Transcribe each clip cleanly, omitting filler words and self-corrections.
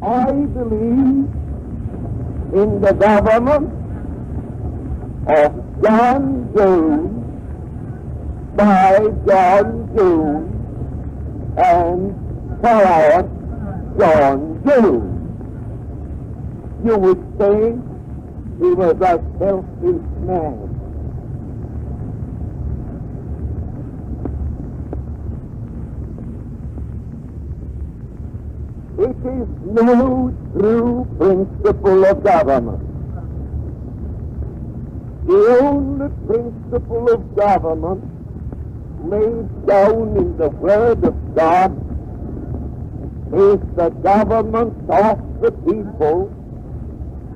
I believe in the government of John Jones by John Jones and for John Jones. You would say he was a selfish man. It is no true principle of government. The only principle of government laid down in the Word of God is the government of the people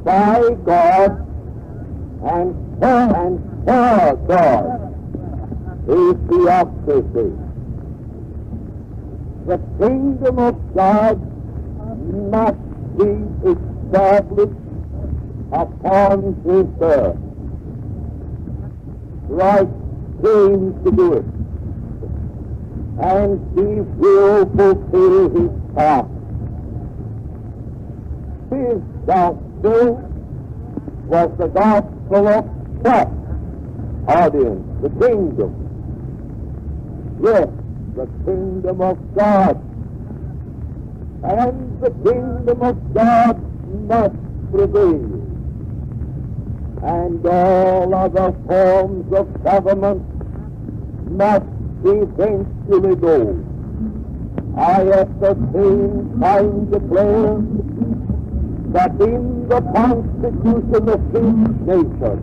by God and for God is theocracy. The kingdom of God must be established upon this earth. Christ came to do it, and he will fulfill his task. His gospel was the gospel of what? Audience, the kingdom. Yes, the kingdom of God. And the kingdom of God must prevail. And all other forms of government must eventually go. I at the same time declare that in the Constitution of each nation,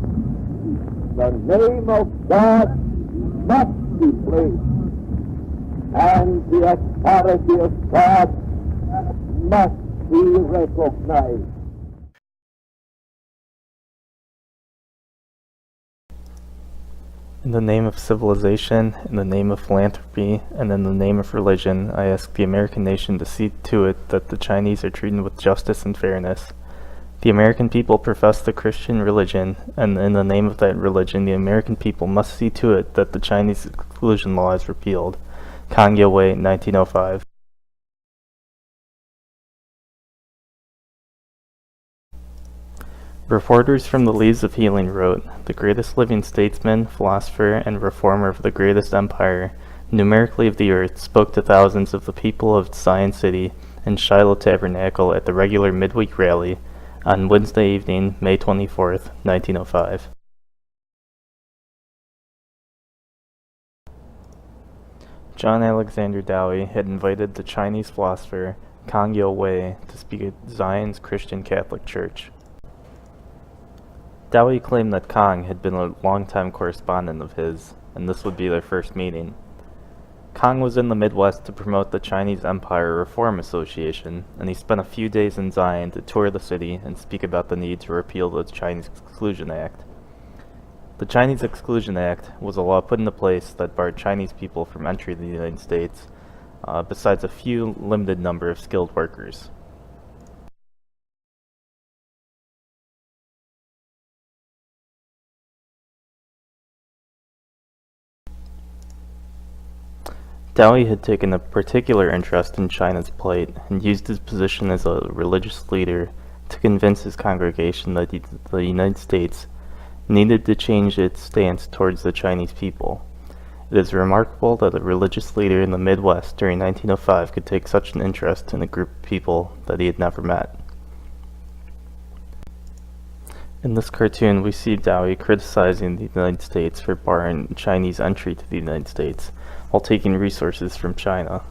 the name of God must be placed, and the authority of God must be recognized. In the name of civilization, in the name of philanthropy, and in the name of religion, I ask the American nation to see to it that the Chinese are treated with justice and fairness. The American people profess the Christian religion, and in the name of that religion, the American people must see to it that the Chinese exclusion law is repealed. Kang, 1905. Reporters from the Leaves of Healing wrote, "The greatest living statesman, philosopher, and reformer of the greatest empire, numerically of the earth, spoke to thousands of the people of Zion City and Shiloh Tabernacle at the regular midweek rally on Wednesday evening, May 24th, 1905. John Alexander Dowie had invited the Chinese philosopher Kang to speak at Zion's Christian Catholic Church. Dowie claimed that Kang had been a longtime correspondent of his, and this would be their first meeting. Kang was in the Midwest to promote the Chinese Empire Reform Association, and he spent a few days in Zion to tour the city and speak about the need to repeal the Chinese Exclusion Act. The Chinese Exclusion Act was a law put into place that barred Chinese people from entry to the United States, besides a few limited number of skilled workers. Dowie had taken a particular interest in China's plight and used his position as a religious leader to convince his congregation that the United States needed to change its stance towards the Chinese people. It is remarkable that a religious leader in the Midwest during 1905 could take such an interest in a group of people that he had never met. In this cartoon, we see Dowie criticizing the United States for barring Chinese entry to the United States, while taking resources from China.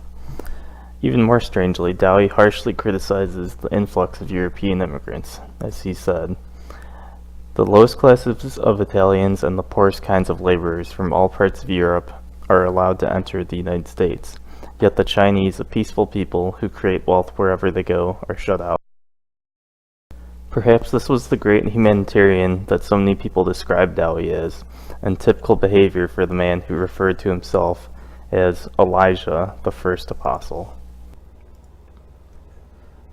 Even more strangely, Dowie harshly criticizes the influx of European immigrants, as he said, "The lowest classes of Italians and the poorest kinds of laborers from all parts of Europe are allowed to enter the United States, yet the Chinese, a peaceful people who create wealth wherever they go, are shut out." Perhaps this was the great humanitarian that so many people described Dowie as, and typical behavior for the man who referred to himself as Elijah, the first apostle.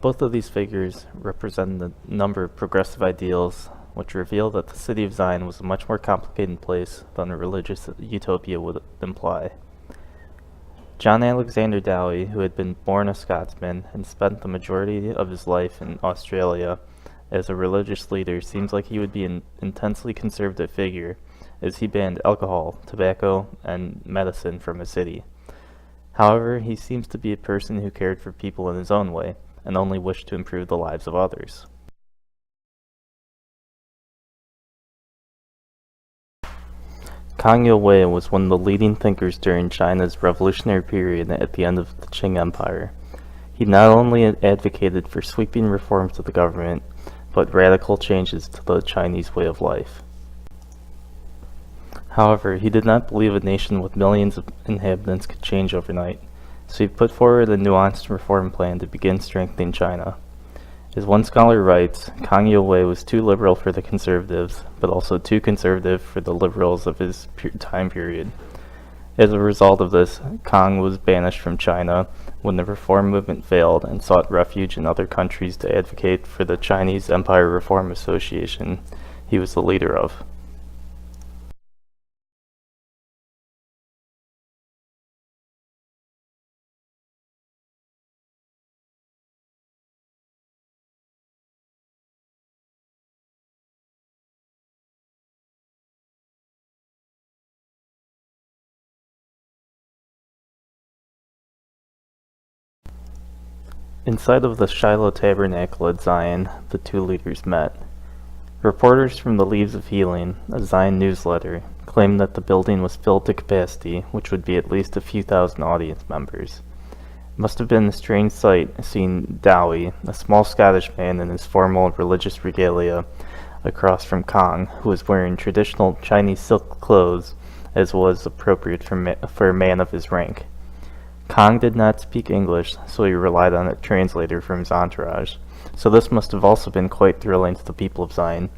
Both of these figures represent a number of progressive ideals which reveal that the city of Zion was a much more complicated place than a religious utopia would imply. John Alexander Dowie, who had been born a Scotsman and spent the majority of his life in Australia as a religious leader, seems like he would be an intensely conservative figure, as he banned alcohol, tobacco, and medicine from his city. However, he seems to be a person who cared for people in his own way, and only wished to improve the lives of others. Kang Youwei was one of the leading thinkers during China's revolutionary period at the end of the Qing Empire. He not only advocated for sweeping reforms of the government, but radical changes to the Chinese way of life. However, he did not believe a nation with millions of inhabitants could change overnight, so he put forward a nuanced reform plan to begin strengthening China. As one scholar writes, Kang Youwei was too liberal for the conservatives, but also too conservative for the liberals of his time period. As a result of this, Kang was banished from China when the reform movement failed and sought refuge in other countries to advocate for the Chinese Empire Reform Association he was the leader of. Inside of the Shiloh Tabernacle at Zion, the two leaders met. Reporters from the Leaves of Healing, a Zion newsletter, claimed that the building was filled to capacity, which would be at least a few thousand audience members. It must have been a strange sight seeing Dowie, a small Scottish man in his formal religious regalia, across from Kang, who was wearing traditional Chinese silk clothes, as was appropriate for a man of his rank. Kang did not speak English, so he relied on a translator from his entourage. So this must have also been quite thrilling to the people of Zion,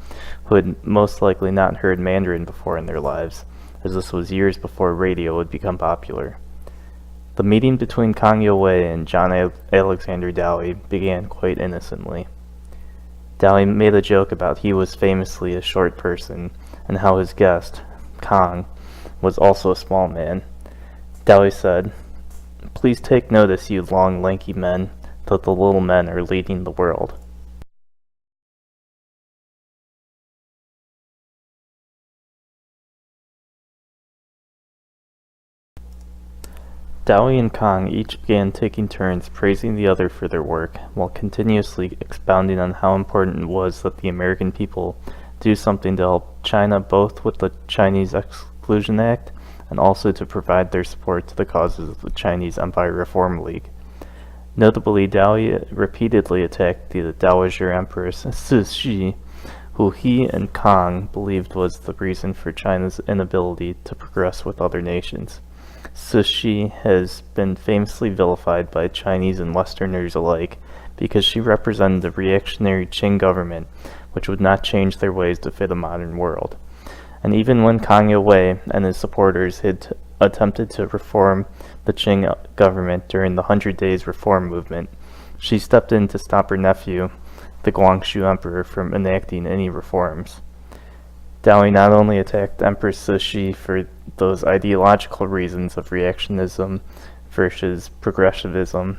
who had most likely not heard Mandarin before in their lives, as this was years before radio would become popular. The meeting between Kang Youwei and John Alexander Dowie began quite innocently. Dowie made a joke about he was famously a short person, and how his guest, Kang, was also a small man. Dowie said, "Please take notice, you long, lanky men, that the little men are leading the world." Dowie and Kang each began taking turns praising the other for their work, while continuously expounding on how important it was that the American people do something to help China, both with the Chinese Exclusion Act and also to provide their support to the causes of the Chinese Empire Reform League. Notably, Dowie repeatedly attacked the Dowager Empress Cixi, who he and Kang believed was the reason for China's inability to progress with other nations. Cixi has been famously vilified by Chinese and Westerners alike because she represented the reactionary Qing government, which would not change their ways to fit a modern world. And even when Kang Youwei and his supporters had attempted to reform the Qing government during the 100 Days Reform movement, she stepped in to stop her nephew, the Guangxu Emperor, from enacting any reforms. Dowie not only attacked Empress Cixi for those ideological reasons of reactionism versus progressivism,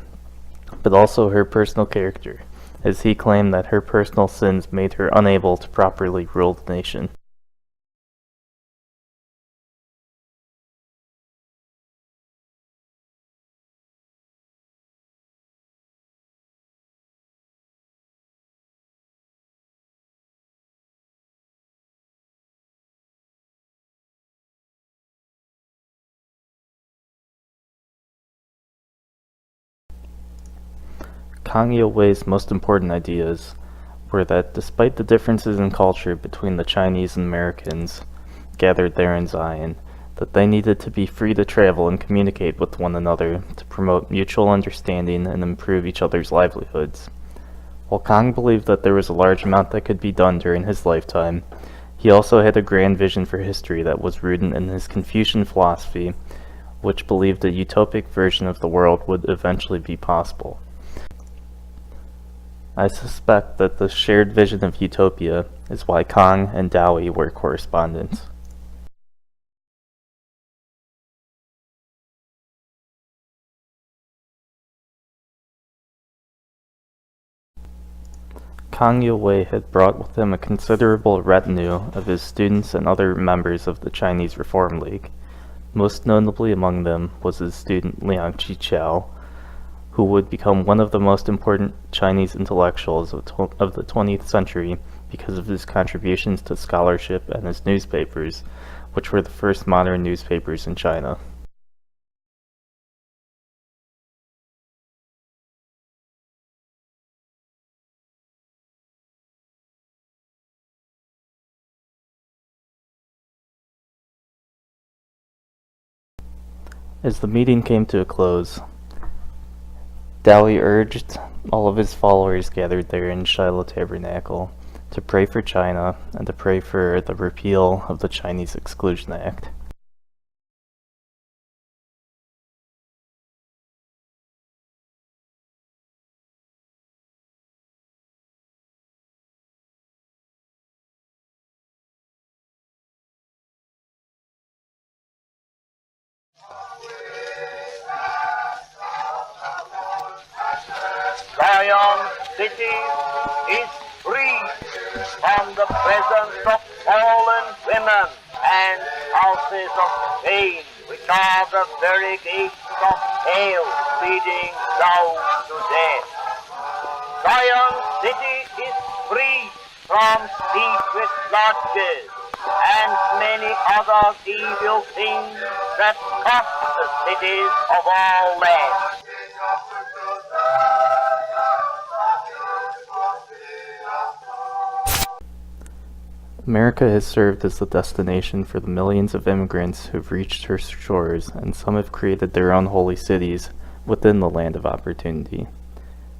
but also her personal character, as he claimed that her personal sins made her unable to properly rule the nation. Kang Youwei's most important ideas were that despite the differences in culture between the Chinese and Americans gathered there in Zion, that they needed to be free to travel and communicate with one another to promote mutual understanding and improve each other's livelihoods. While Kang believed that there was a large amount that could be done during his lifetime, he also had a grand vision for history that was rooted in his Confucian philosophy, which believed a utopic version of the world would eventually be possible. I suspect that the shared vision of utopia is why Kang and Dowie were correspondents. Kang had brought with him a considerable retinue of his students and other members of the Chinese Reform League. Most notably among them was his student Liang Qiqiao, who would become one of the most important Chinese intellectuals of the 20th century because of his contributions to scholarship and his newspapers, which were the first modern newspapers in China. As the meeting came to a close, Dowie urged all of his followers gathered there in Shiloh Tabernacle to pray for China and to pray for the repeal of the Chinese Exclusion Act. Zion City is free from the presence of fallen women and houses of pain, which are the very gates of hell leading down to death. Zion City is free from secret lodges and many other evil things that cost the cities of all lands. America has served as the destination for the millions of immigrants who've reached her shores, and some have created their own holy cities within the land of opportunity.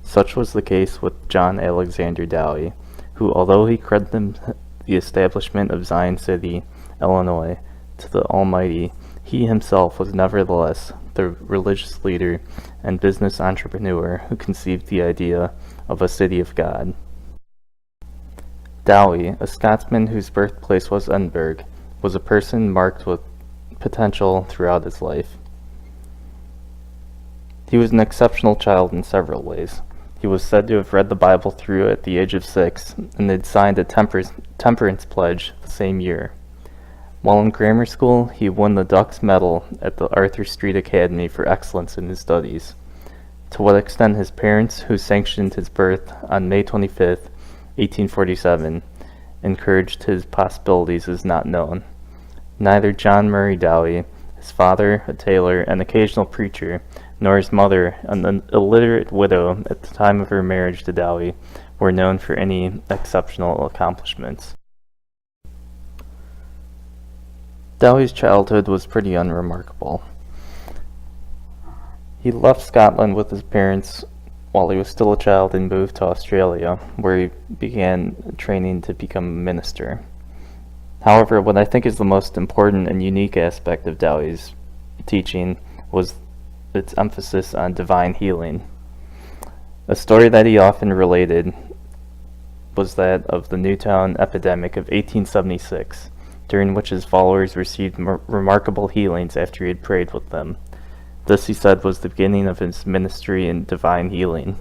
Such was the case with John Alexander Dowie, who, although he credited the establishment of Zion City, Illinois, to the Almighty, he himself was nevertheless the religious leader and business entrepreneur who conceived the idea of a city of God. Dowie, a Scotsman whose birthplace was Edinburgh, was a person marked with potential throughout his life. He was an exceptional child in several ways. He was said to have read the Bible through at the age of 6 and had signed a temperance pledge the same year. While in grammar school, he won the Dux Medal at the Arthur Street Academy for excellence in his studies. To what extent his parents, who sanctioned his birth on May 25th, 1847, encouraged his possibilities is not known. Neither John Murray Dowie, his father, a tailor and occasional preacher, nor his mother, an illiterate widow at the time of her marriage to Dowie, were known for any exceptional accomplishments. Dowie's childhood was pretty unremarkable. He left Scotland with his parents while he was still a child and moved to Australia, where he began training to become a minister. However, what I think is the most important and unique aspect of Dowie's teaching was its emphasis on divine healing. A story that he often related was that of the Newtown epidemic of 1876, during which his followers received remarkable healings after he had prayed with them. This, he said, was the beginning of his ministry in divine healing.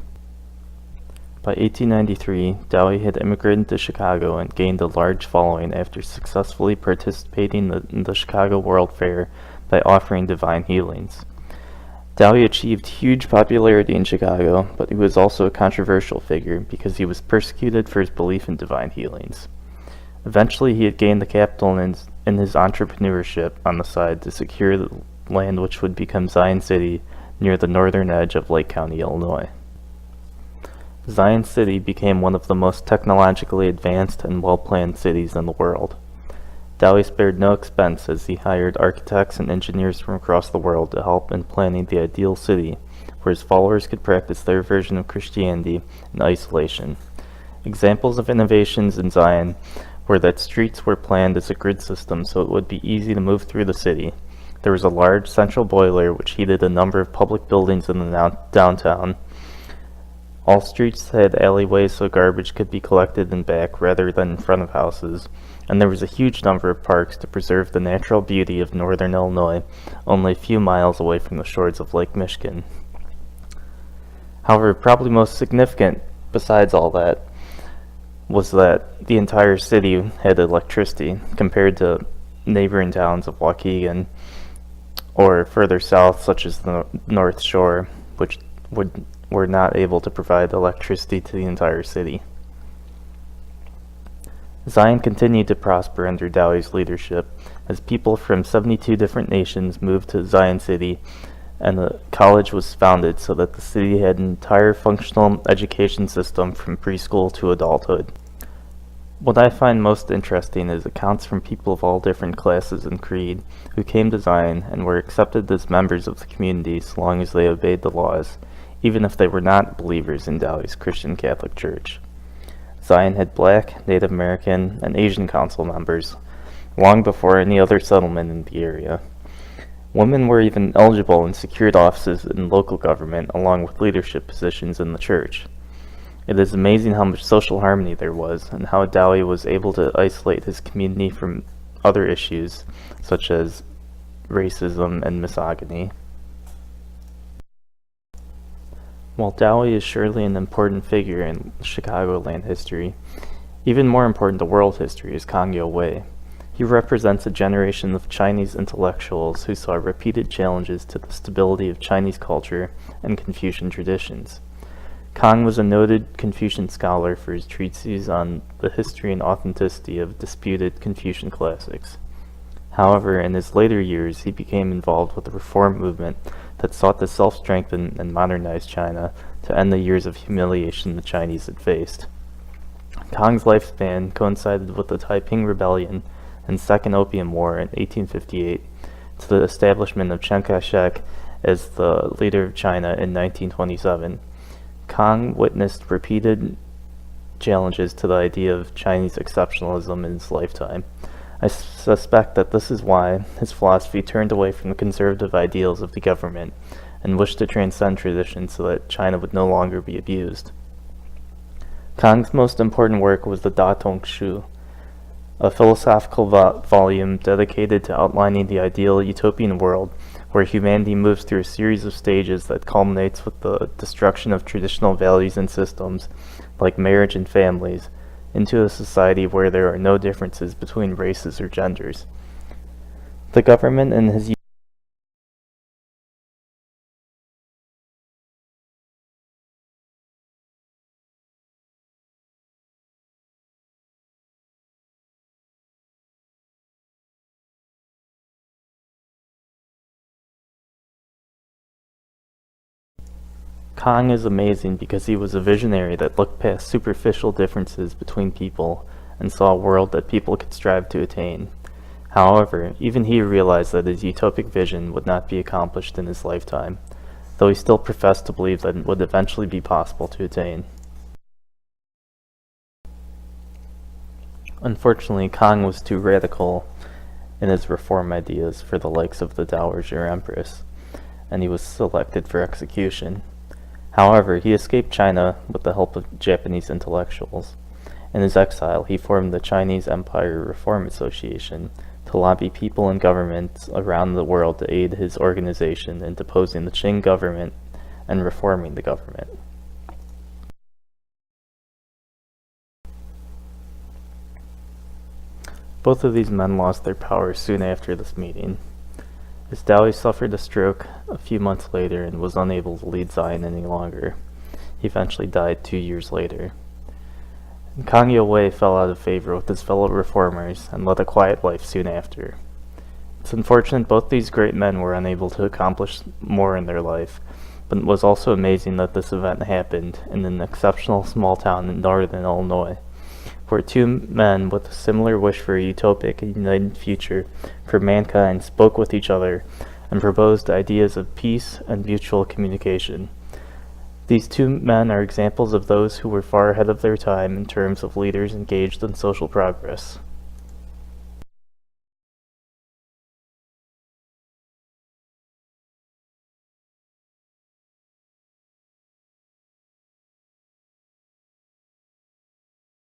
By 1893, Dowie had immigrated to Chicago and gained a large following after successfully participating in the Chicago World Fair by offering divine healings. Dowie achieved huge popularity in Chicago, but he was also a controversial figure because he was persecuted for his belief in divine healings. Eventually, he had gained the capital in his entrepreneurship on the side to secure the land which would become Zion City near the northern edge of Lake County, Illinois. Zion City became one of the most technologically advanced and well-planned cities in the world. Dowie spared no expense as he hired architects and engineers from across the world to help in planning the ideal city where his followers could practice their version of Christianity in isolation. Examples of innovations in Zion were that streets were planned as a grid system so it would be easy to move through the city. There was a large central boiler which heated a number of public buildings in the downtown. All streets had alleyways so garbage could be collected in back rather than in front of houses, and there was a huge number of parks to preserve the natural beauty of northern Illinois, only a few miles away from the shores of Lake Michigan. However, probably most significant besides all that was that the entire city had electricity, compared to neighboring towns of Waukegan or further south, such as the North Shore, which were not able to provide electricity to the entire city. Zion continued to prosper under Dowie's leadership as people from 72 different nations moved to Zion City, and the college was founded so that the city had an entire functional education system from preschool to adulthood. What I find most interesting is accounts from people of all different classes and creed who came to Zion and were accepted as members of the community so long as they obeyed the laws, even if they were not believers in Dowie's Christian Catholic Church. Zion had Black, Native American, and Asian council members, long before any other settlement in the area. Women were even eligible in secured offices in local government along with leadership positions in the church. It is amazing how much social harmony there was and how Dowie was able to isolate his community from other issues such as racism and misogyny. While Dowie is surely an important figure in Chicagoland history, even more important to world history is Kang Wei. He represents a generation of Chinese intellectuals who saw repeated challenges to the stability of Chinese culture and Confucian traditions. Kang was a noted Confucian scholar for his treatises on the history and authenticity of disputed Confucian classics. However, in his later years, he became involved with the reform movement that sought to self-strengthen and modernize China to end the years of humiliation the Chinese had faced. Kang's lifespan coincided with the Taiping Rebellion and Second Opium War in 1858 to the establishment of Chiang Kai-shek as the leader of China in 1927. Kang witnessed repeated challenges to the idea of Chinese exceptionalism in his lifetime. I suspect that this is why his philosophy turned away from the conservative ideals of the government and wished to transcend tradition so that China would no longer be abused. Kang's most important work was the Da Tong Shu, a philosophical volume dedicated to outlining the ideal utopian world where humanity moves through a series of stages that culminates with the destruction of traditional values and systems, like marriage and families, into a society where there are no differences between races or genders. The government and his Kang is amazing because he was a visionary that looked past superficial differences between people and saw a world that people could strive to attain. However, even he realized that his utopic vision would not be accomplished in his lifetime, though he still professed to believe that it would eventually be possible to attain. Unfortunately, Kang was too radical in his reform ideas for the likes of the Dowager Empress, and he was selected for execution. However, he escaped China with the help of Japanese intellectuals. In his exile, he formed the Chinese Empire Reform Association to lobby people and governments around the world to aid his organization in deposing the Qing government and reforming the government. Both of these men lost their power soon after this meeting, as Dowie suffered a stroke a few months later and was unable to lead Zion any longer. He eventually died 2 years later. And Kang Wei fell out of favor with his fellow reformers and led a quiet life soon after. It's unfortunate both these great men were unable to accomplish more in their life, but it was also amazing that this event happened in an exceptional small town in northern Illinois, where two men with a similar wish for a utopic and united future for mankind spoke with each other and proposed ideas of peace and mutual communication. These two men are examples of those who were far ahead of their time in terms of leaders engaged in social progress.